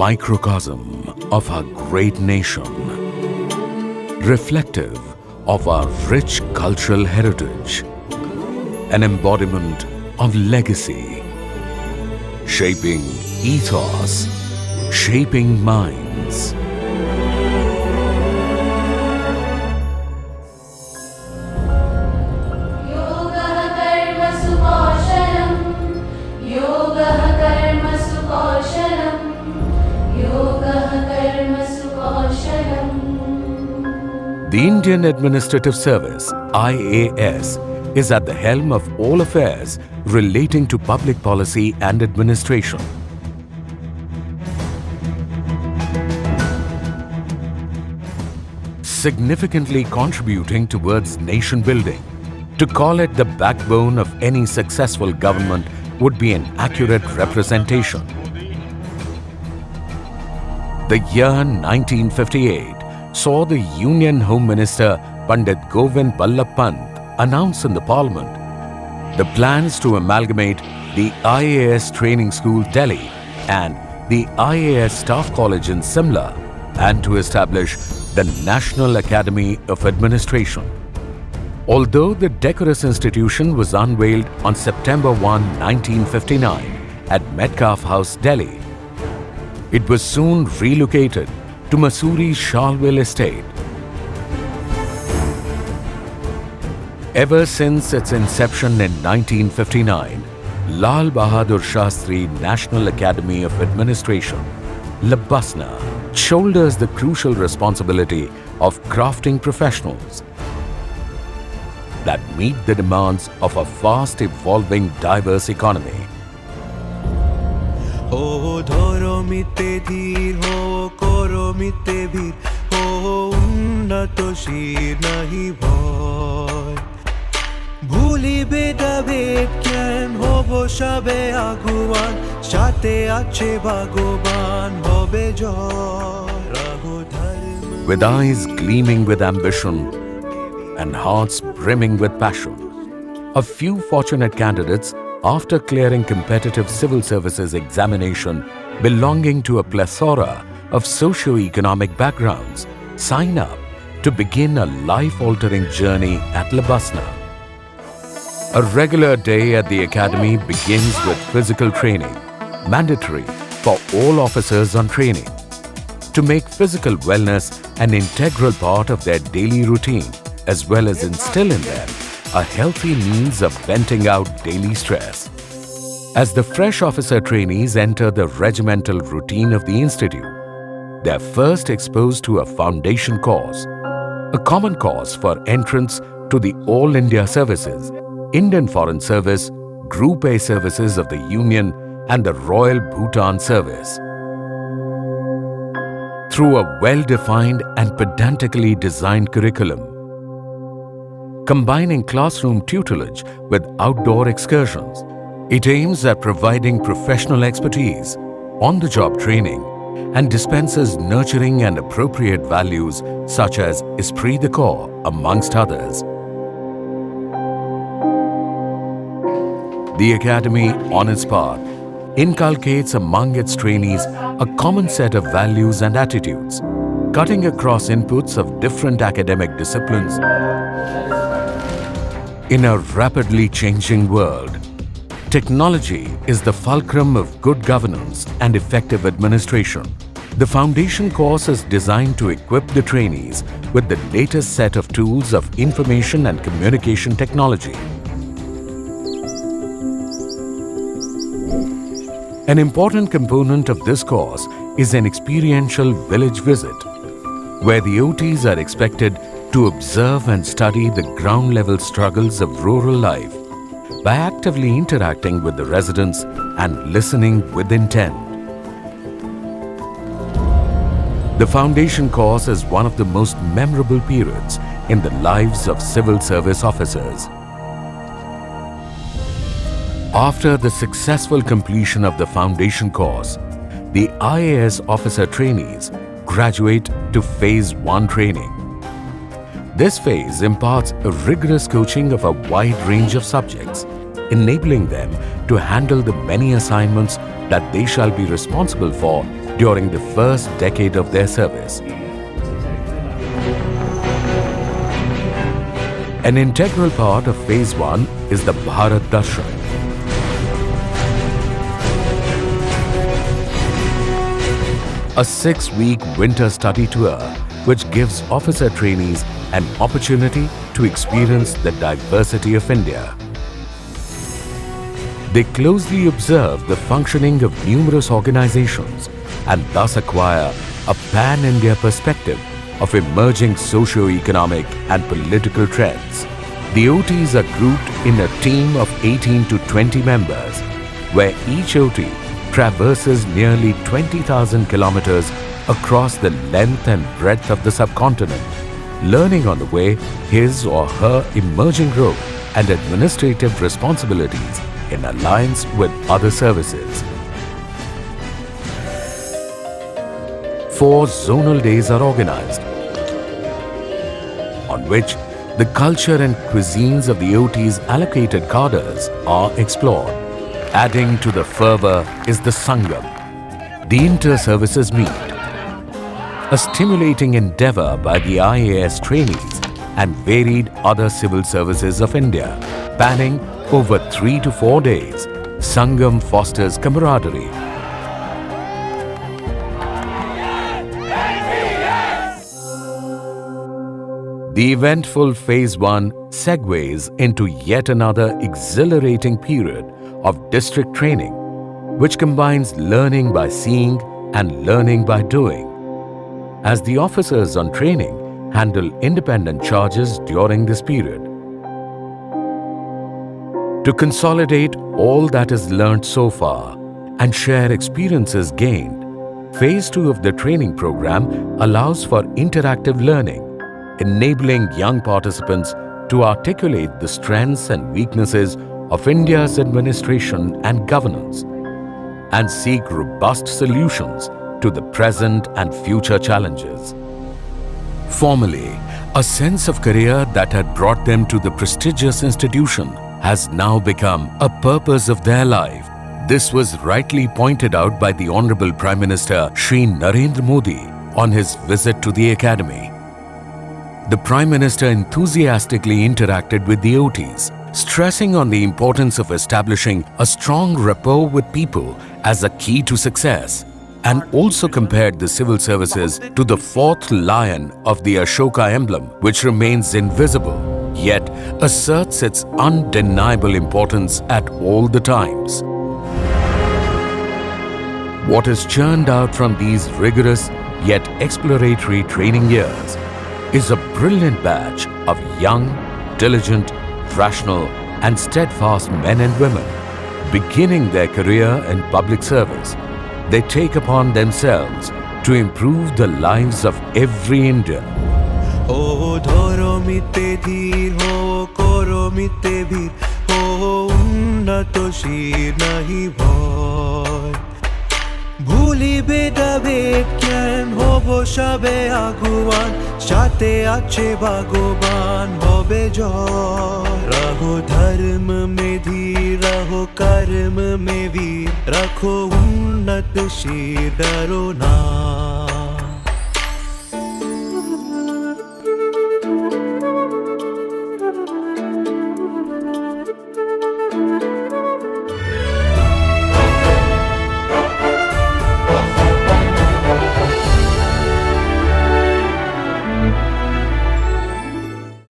microcosm of our great nation, reflective of our rich cultural heritage, an embodiment of legacy, shaping ethos, shaping minds. The Indian Administrative Service, IAS, is at the helm of all affairs relating to public policy and administration. Significantly contributing towards nation building. To call it the backbone of any successful government would be an accurate representation. The year 1958 saw the Union Home Minister Pandit Govind Ballabh Pant announce in the Parliament the plans to amalgamate the IAS Training School Delhi and the IAS Staff College in Simla and to establish the National Academy of Administration. Although the decorous institution was unveiled on September 1, 1959 at Metcalfe House, Delhi, it was soon relocated to Mussoorie Charleville Estate. Ever since its inception in 1959, Lal Bahadur Shastri National Academy of Administration, Labasna, shoulders the crucial responsibility of crafting professionals that meet the demands of a fast-evolving, diverse economy. With eyes gleaming with ambition and hearts brimming with passion, a few fortunate candidates, after clearing competitive civil services examination belonging to a plethora of socio-economic backgrounds, sign up to begin a life-altering journey at Labasna. A regular day at the academy begins with physical training, mandatory for all officers on training, to make physical wellness an integral part of their daily routine, as well as instill in them a healthy means of venting out daily stress. As the fresh officer trainees enter the regimental routine of the institute, they are first exposed to a foundation course, a common course for entrance to the All India Services, Indian Foreign Service, Group A services of the Union and the Royal Bhutan Service. Through a well-defined and pedantically designed curriculum, combining classroom tutelage with outdoor excursions, it aims at providing professional expertise, on-the-job training, and dispenses nurturing and appropriate values such as esprit de corps, amongst others. The Academy, on its part, inculcates among its trainees a common set of values and attitudes, cutting across inputs of different academic disciplines. In a rapidly changing world, technology is the fulcrum of good governance and effective administration. The foundation course is designed to equip the trainees with the latest set of tools of information and communication technology. An important component of this course is an experiential village visit, where the OTs are expected to observe and study the ground-level struggles of rural life by actively interacting with the residents and listening with intent. The foundation course is one of the most memorable periods in the lives of civil service officers. After the successful completion of the foundation course, the IAS officer trainees graduate to Phase 1 training. This phase imparts a rigorous coaching of a wide range of subjects, enabling them to handle the many assignments that they shall be responsible for during the first decade of their service. An integral part of Phase 1 is the Bharat Darshan. A 6-week winter study tour which gives officer trainees an opportunity to experience the diversity of India. They closely observe the functioning of numerous organizations and thus acquire a pan-India perspective of emerging socio-economic and political trends. The OTs are grouped in a team of 18 to 20 members, where each OT traverses nearly 20,000 kilometers across the length and breadth of the subcontinent, learning on the way his or her emerging role and administrative responsibilities in alliance with other services. 4 zonal days are organized, on which the culture and cuisines of the OT's allocated cadres are explored. Adding to the fervor is the Sangam, the inter-services meet, a stimulating endeavor by the IAS trainees and varied other civil services of India. Spanning over 3 to 4 days, Sangam fosters camaraderie, the eventful Phase 1 segues into yet another exhilarating period of district training, which combines learning by seeing and learning by doing, as the officers on training handle independent charges during this period. To consolidate all that is learnt so far and share experiences gained, Phase 2 of the training program allows for interactive learning, enabling young participants to articulate the strengths and weaknesses of India's administration and governance and seek robust solutions to the present and future challenges. Formerly, a sense of career that had brought them to the prestigious institution has now become a purpose of their life. This was rightly pointed out by the Honorable Prime Minister Shri Narendra Modi on his visit to the Academy. The Prime Minister enthusiastically interacted with the OTs, stressing on the importance of establishing a strong rapport with people as a key to success, and also compared the civil services to the 4th lion of the Ashoka emblem, which remains invisible, yet asserts its undeniable importance at all the times. What is churned out from these rigorous yet exploratory training years is a brilliant batch of young, diligent, rational and steadfast men and women beginning their career in public service. They take upon themselves to improve the lives of every Indian. Oh, dhoro mite dheer, ho koro mite bhir, ho unnato shir nahi bhoy. ভুলিবে ডাবের জ্ঞান হব সবে আগুয়ান সাথে আছে ভগবান হবে জয় रहो धर्म में धीर रहो कर्म में वीर रखो उन्नत शीर डरो ना